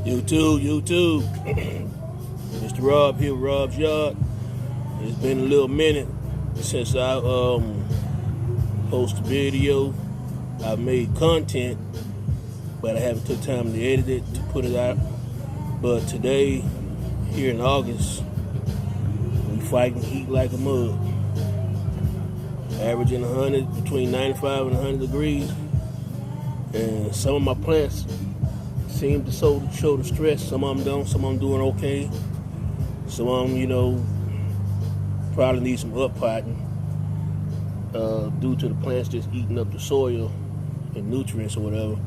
YouTube. Mr. Rob here, Rob's Yard. It's been a little minute since I posted a video. I've made content, but I haven't took time to edit it to put it out. But today, here in August, we fighting heat like a mug. Averaging 100, between 95 and 100 degrees. And some of my plants seem to show the stress. Some of them don't. Some of them doing okay. Some of them, probably need some up-potting due to the plants just eating up the soil and nutrients or whatever.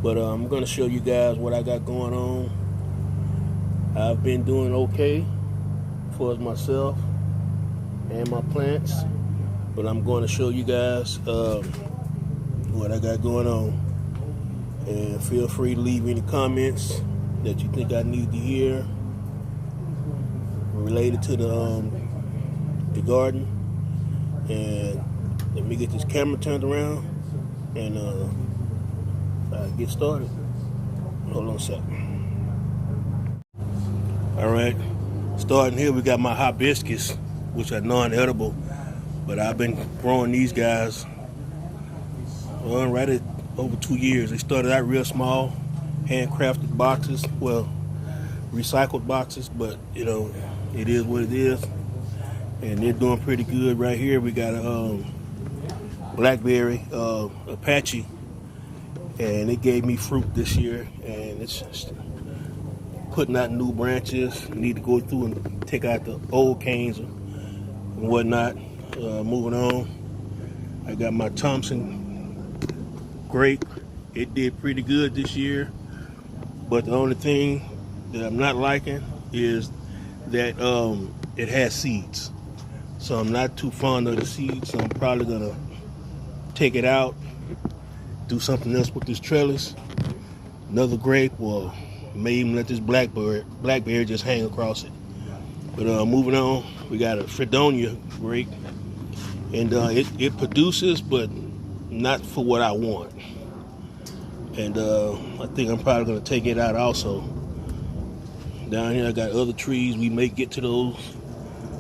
But I'm going to show you guys what I got going on. I've been doing okay for myself and my plants. But I'm going to show you guys what I got going on. And feel free to leave any comments that you think I need to hear related to the garden. And let me get this camera turned around and get started. Hold on a second. All right, starting here, we got my hibiscus, which are non-edible, but I've been growing these guys right at over 2 years. They started out real small, handcrafted boxes, well, recycled boxes, but it is what it is, and they're doing pretty good. Right here we got a blackberry Apache, and it gave me fruit this year, and it's just putting out new branches. We need to go through and take out the old canes and whatnot. Moving on, I got my Thompson grape. It did pretty good this year, but the only thing that I'm not liking is that it has seeds. So I'm not too fond of the seeds, so I'm probably gonna take it out, do something else with this trellis, another grape, or may even let this blackberry just hang across it. But moving on, we got a Fredonia grape, and it produces, but not for what I want. And I think I'm probably going to take it out also. Down here I got other trees. We may get to those,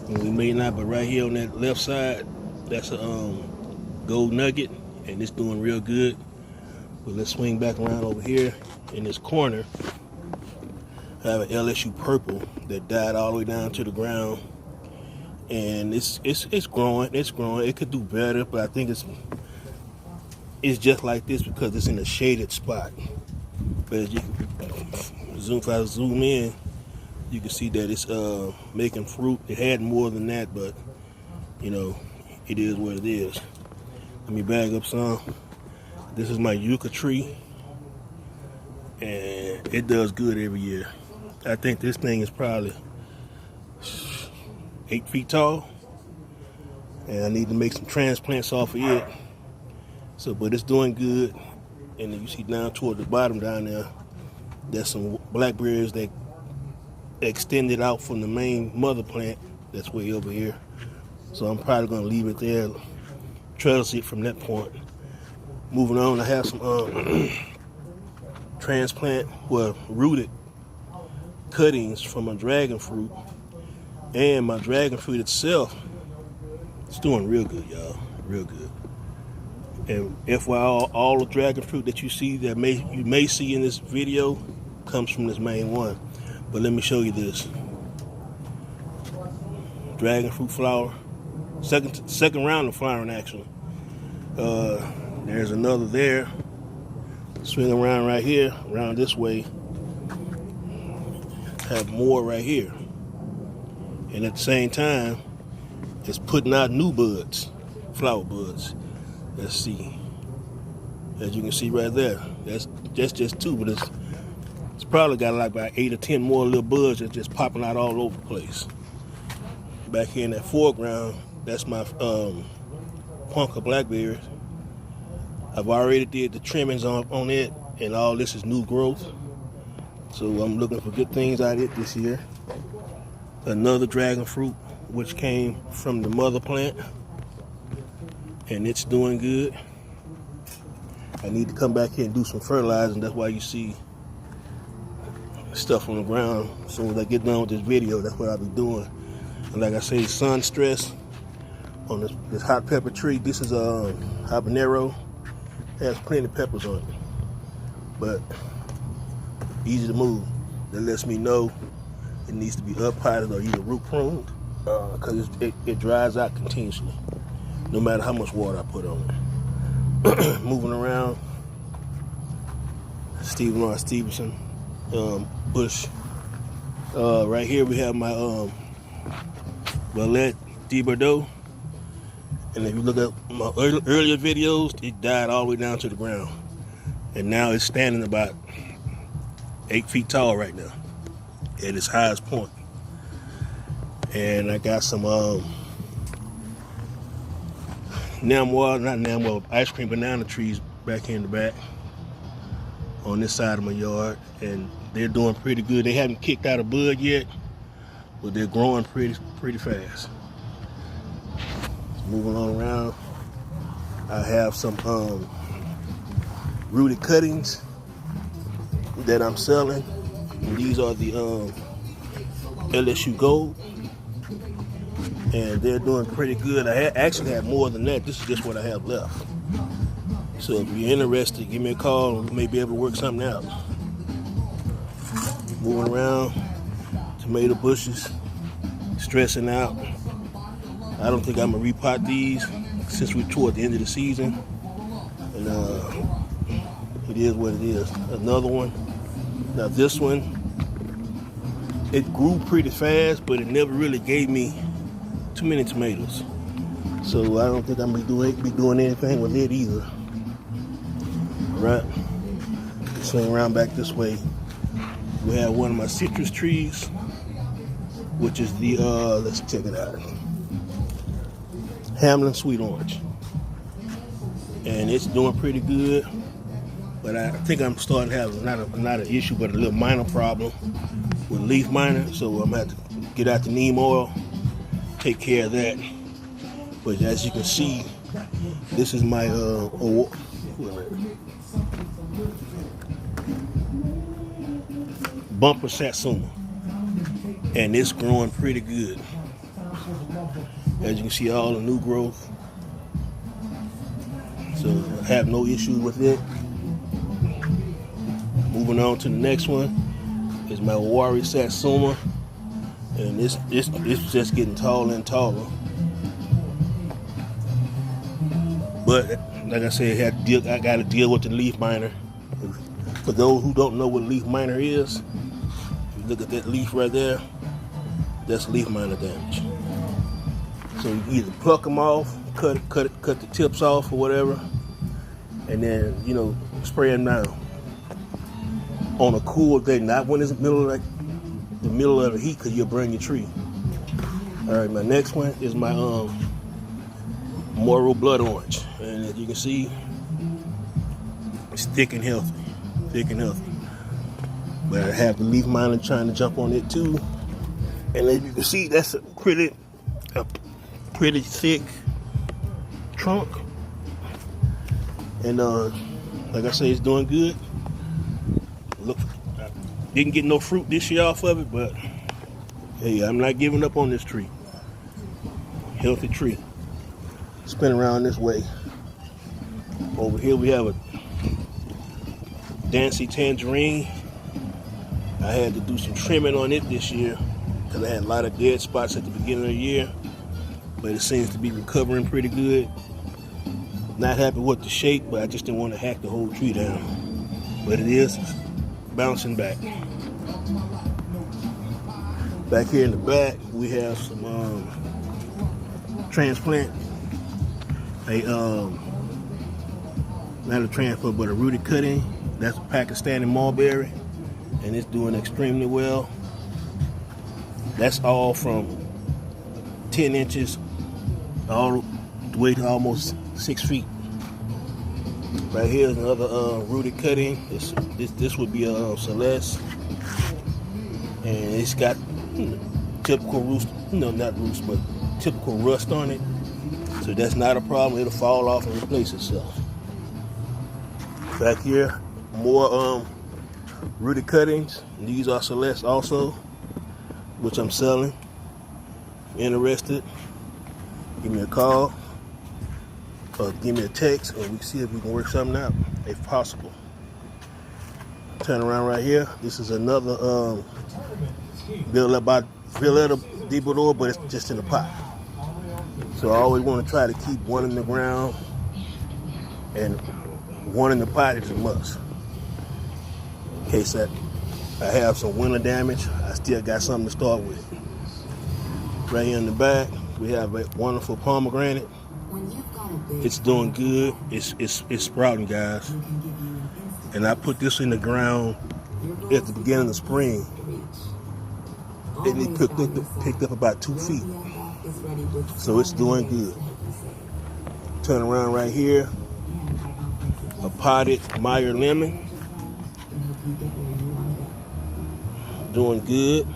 and we may not. But right here on that left side, that's a gold nugget, and it's doing real good. But let's swing back around over here. In this corner, I have an LSU purple that died all the way down to the ground. And it's growing. It's growing. It could do better, but I think it's just like this because it's in a shaded spot. But as you if I zoom in, you can see that it's making fruit. It had more than that, but it is what it is. Let me bag up some. This is my yucca tree, and it does good every year. I think this thing is probably 8 feet tall, and I need to make some transplants off of it. So, but it's doing good. And you see down toward the bottom down there, there's some blackberries that extended out from the main mother plant that's way over here. So I'm probably gonna leave it there, trellis it from that point. Moving on, I have some rooted cuttings from my dragon fruit, and my dragon fruit itself. It's doing real good, y'all, real good. And FYI, all the dragon fruit that you see that you may see in this video comes from this main one. But let me show you this. Dragon fruit flower. Second round of flowering, actually. There's another there. Swing around right here, around this way. Have more right here. And at the same time, it's putting out new buds, flower buds. Let's see. As you can see right there, that's just two, but it's probably got like about 8 or 10 more little buds that's just popping out all over the place. Back here in that foreground, that's my Punka blackberry. I've already did the trimmings on it, and all this is new growth. So I'm looking for good things out of it this year. Another dragon fruit, which came from the mother plant, and it's doing good. I need to come back here and do some fertilizing. That's why you see stuff on the ground. As soon as I get done with this video, that's what I'll be doing. And like I say, sun stress on this hot pepper tree. This is a habanero. It has plenty of peppers on it, but easy to move. That lets me know it needs to be up potted or either root pruned, because it dries out continuously, no matter how much water I put on it. Moving around, Stephen R. Stevenson bush. Right here we have my Violet de Bordeaux, and if you look at my earlier videos, it died all the way down to the ground, and now it's standing about 8 feet tall right now at its highest point. And I got some ice cream banana trees back here in the back on this side of my yard, and they're doing pretty good. They haven't kicked out a bud yet, but they're growing pretty fast. Moving on around, I have some rooted cuttings that I'm selling. And these are the LSU Gold, and they're doing pretty good. I actually have more than that. This is just what I have left. So if you're interested, give me a call and we may be able to work something out. Moving around, tomato bushes, stressing out. I don't think I'm gonna repot these since we're toward the end of the season, and it is what it is. Another one. Now this one, it grew pretty fast, but it never really gave me too many tomatoes. So I don't think I'm gonna be doing anything with it either. All right, swing around back this way. We have one of my citrus trees, which is the let's check it out, Hamlin Sweet Orange, and it's doing pretty good. But I think I'm starting to have not an issue, but a little minor problem with leaf miner. So I'm gonna have to get out the neem oil, take care of that. But as you can see, this is my bumper satsuma, and it's growing pretty good. As you can see, all the new growth. So I have no issue with it. Moving on to the next one is my Wari Satsuma, and it's just getting taller and taller. But like I said, I got to deal with the leaf miner. For those who don't know what leaf miner is, if you look at that leaf right there, that's leaf miner damage. So you either pluck them off, cut the tips off or whatever, and then spray them down on a cool day, not when it's the middle of the heat, because you'll burn your tree. All right, my next one is my Moro Blood Orange, and as you can see, it's thick and healthy. But I have the leaf miner trying to jump on it too, and as you can see, that's a pretty thick trunk, and like I say, it's doing good. Look, I didn't get no fruit this year off of it, but hey, I'm not giving up on this tree. Healthy tree. Spin around this way. Over here we have a Dancy Tangerine. I had to do some trimming on it this year because I had a lot of dead spots at the beginning of the year, but it seems to be recovering pretty good. Not happy with the shape, but I just didn't want to hack the whole tree down. But it is bouncing back. Back here in the back, we have some transplant. Not a transplant, but a rooted cutting. That's a Pakistani mulberry, and it's doing extremely well. That's all from 10 inches all the way to almost 6 feet. Right here is another rooted cutting. This would be a Celeste, and it's got typical typical rust on it. So that's not a problem. It'll fall off and replace itself. Back here, more Rudy cuttings. These are Celeste also, which I'm selling. Interested? Give me a call or give me a text, and we can see if we can work something out, if possible. Turn around right here. This is another built by Violetta Di Bador, but it's just in a pot. So I always want to try to keep one in the ground, and one in the pot is a must. In case that I have some winter damage, I still got something to start with. Right here in the back, we have a wonderful pomegranate. It's doing good. It's sprouting, guys. And I put this in the ground at the beginning of spring, and it picked up about 2 feet. So it's doing good. Turn around right here. A potted Meyer lemon. Doing good.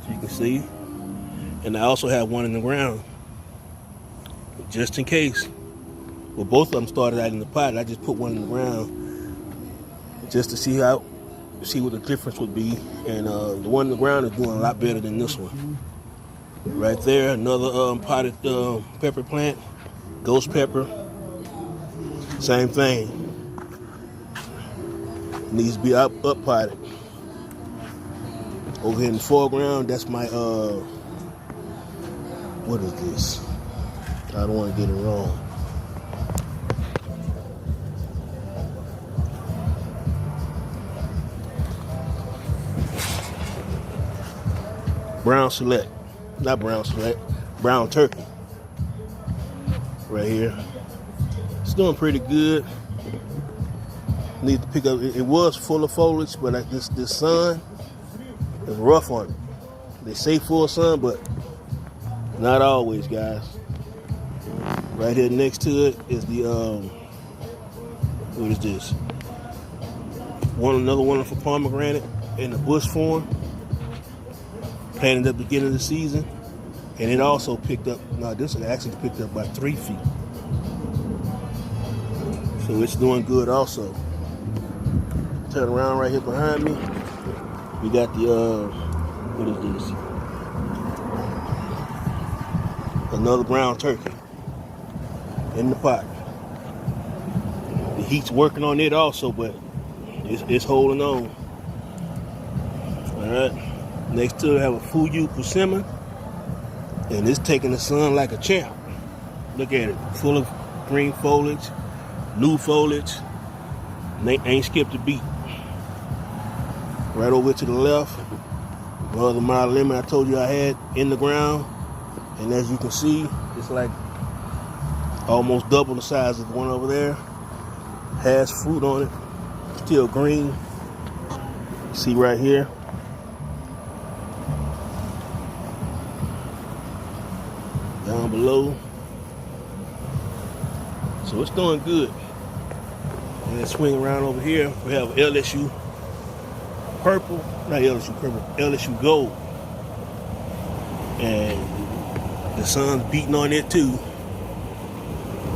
So you can see. And I also have one in the ground, just in case. Well, both of them started out in the pot. I just put one in the ground just to see what the difference would be. And the one in the ground is doing a lot better than this one. Right there, another potted pepper plant, ghost pepper. Same thing. Needs to be up potted. Over here in the foreground, that's my what is this? I don't want to get it wrong. Brown Select. Not Brown Select. Brown Turkey. Right here. It's doing pretty good. Need to pick up. It was full of foliage, but this sun is rough on it. They say full sun, but not always, guys. Right here next to it is the what is this? Another wonderful pomegranate in the bush form. Planted at the beginning of the season, and it also picked up. Now this one actually picked up about 3 feet, so it's doing good also. Turn around right here behind me. We got the what is this? Another brown turkey in the pot. The heat's working on it also, but it's holding on. All right. Next to it, I have a Fuyu persimmon, and it's taking the sun like a champ. Look at it, full of green foliage, new foliage. And they ain't skipped a beat. Right over to the left, another Meyer lemon I told you I had in the ground, and as you can see, it's like almost double the size of the one over there. Has fruit on it, still green. See right here. Down below. So it's doing good. And then swing around over here, we have LSU purple, not LSU purple, LSU gold. And the sun's beating on it too.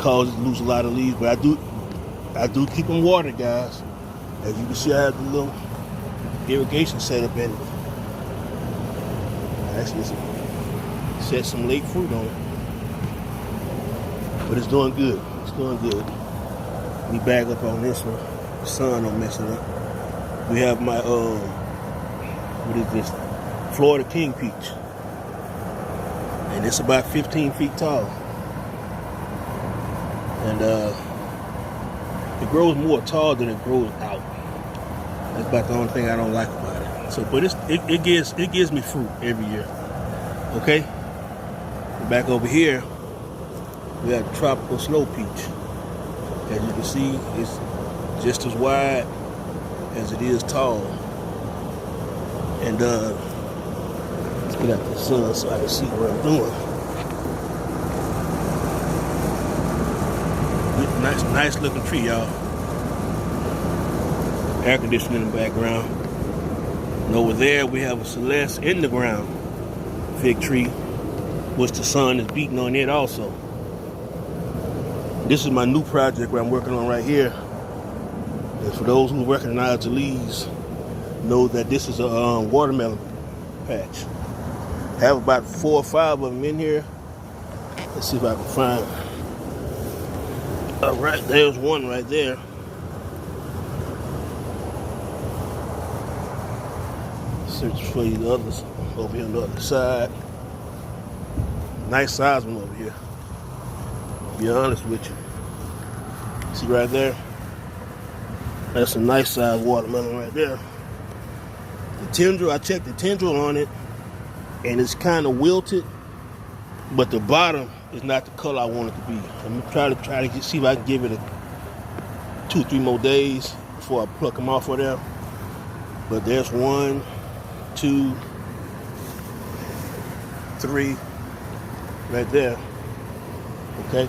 Causes it to lose a lot of leaves, but I do keep them watered, guys. As you can see, I have the little irrigation setup in it. Actually, set some late fruit on it. But it's doing good. It's doing good. Let me back up on this one. The sun don't mess it up. We have my what is this? Florida King Peach. And it's about 15 feet tall. And it grows more tall than it grows out. That's about the only thing I don't like about it. So, but it gives me fruit every year. Okay. Back over here, we have tropical snow peach. As you can see, it's just as wide as it is tall. And let's get out the sun so I can see what I'm doing. Nice looking tree, y'all. Air conditioning in the background. And over there we have a Celeste in the ground fig tree, which the sun is beating on it also. This is my new project where I'm working on right here. And for those who recognize the leaves, know that this is a watermelon patch. I have about 4 or 5 of them in here. Let's see if I can find. All right, there's one right there. Search for the others over here on the other side. Nice size one over here. To be honest with you. See right there? That's a nice size watermelon right there. The tendril, I checked the tendril on it, and it's kind of wilted, but the bottom is not the color I want it to be. I'm gonna try to see if I can give it 2-3 more days before I pluck them off of there. But there's 1, 2, 3 right there. Okay,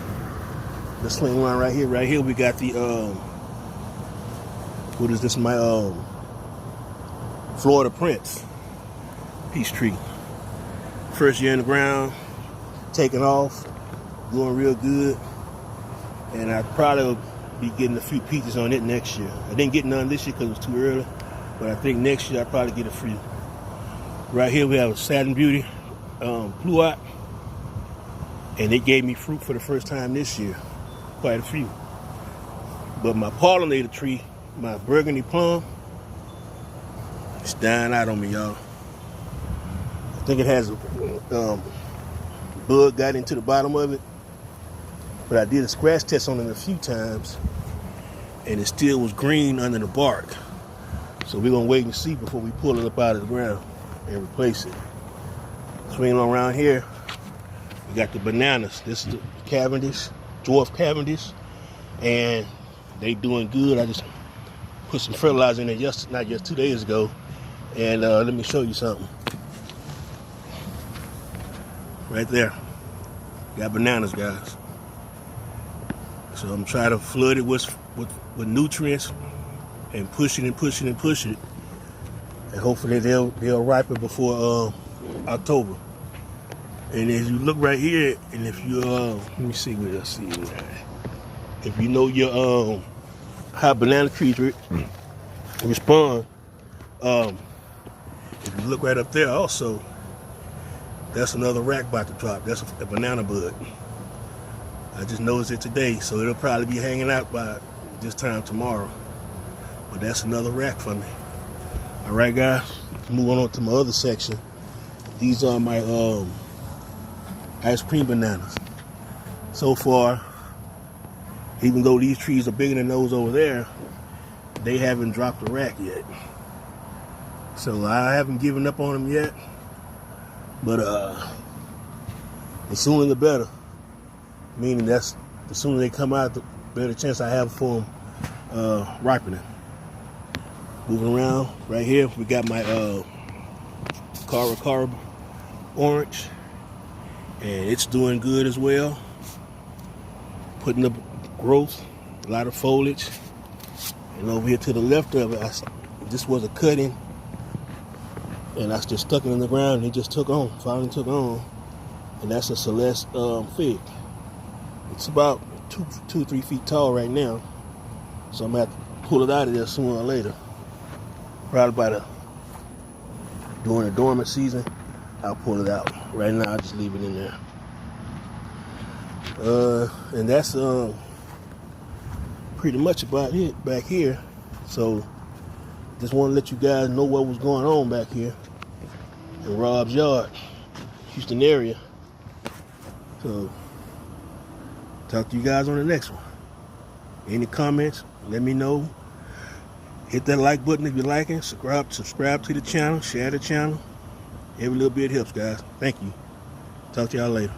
the sling line right here. Right here we got the what is this? My Florida Prince peach tree. First year in the ground, taking off, doing real good, and I probably will be getting a few peaches on it next year. I didn't get none this year because it was too early, but I think next year I'll probably get a few. Right here we have a Satin Beauty Pluot, and it gave me fruit for the first time this year, quite a few. But my pollinator tree, my Burgundy Plum, it's dying out on me, y'all. I think it has a bug got into the bottom of it, but I did a scratch test on it a few times, and it still was green under the bark. So we're gonna wait and see before we pull it up out of the ground and replace it. Swinging around here, we got the bananas. This is the Cavendish, Dwarf Cavendish, and they doing good. I just put some fertilizer in there not just 2 days ago, and let me show you something. Right there, got bananas, guys. So I'm trying to flood it with nutrients and push it and push it and push it, and hopefully they'll ripen before October. And as you look right here, and if you let me see what I see. If you know your how banana trees respond, if you look right up there also, that's another rack about to drop. That's a banana bud. I just noticed it today, so it'll probably be hanging out by this time tomorrow. But that's another rack for me. All right, guys, moving on to my other section. These are my ice cream bananas. So far, even though these trees are bigger than those over there, they haven't dropped a rack yet. So I haven't given up on them yet. But the sooner the better. Meaning that's the sooner they come out, the better chance I have for them ripening. Moving around right here, we got my Cara orange, and it's doing good as well. Putting up growth, a lot of foliage. And over here to the left of it, this was a cutting, and I just stuck it in the ground, and it just took on, finally took on. And that's a Celeste fig. It's about 2-3 feet tall right now, so I'm gonna have to pull it out of there sooner or later. Probably during the dormant season, I'll pull it out. Right now, I'll just leave it in there. And that's pretty much about it back here. So just want to let you guys know what was going on back here in Rob's yard, Houston area. So talk to you guys on the next one. Any comments, let me know. Hit that like button if you're liking. Subscribe to the channel. Share the channel. Every little bit helps, guys. Thank you. Talk to y'all later.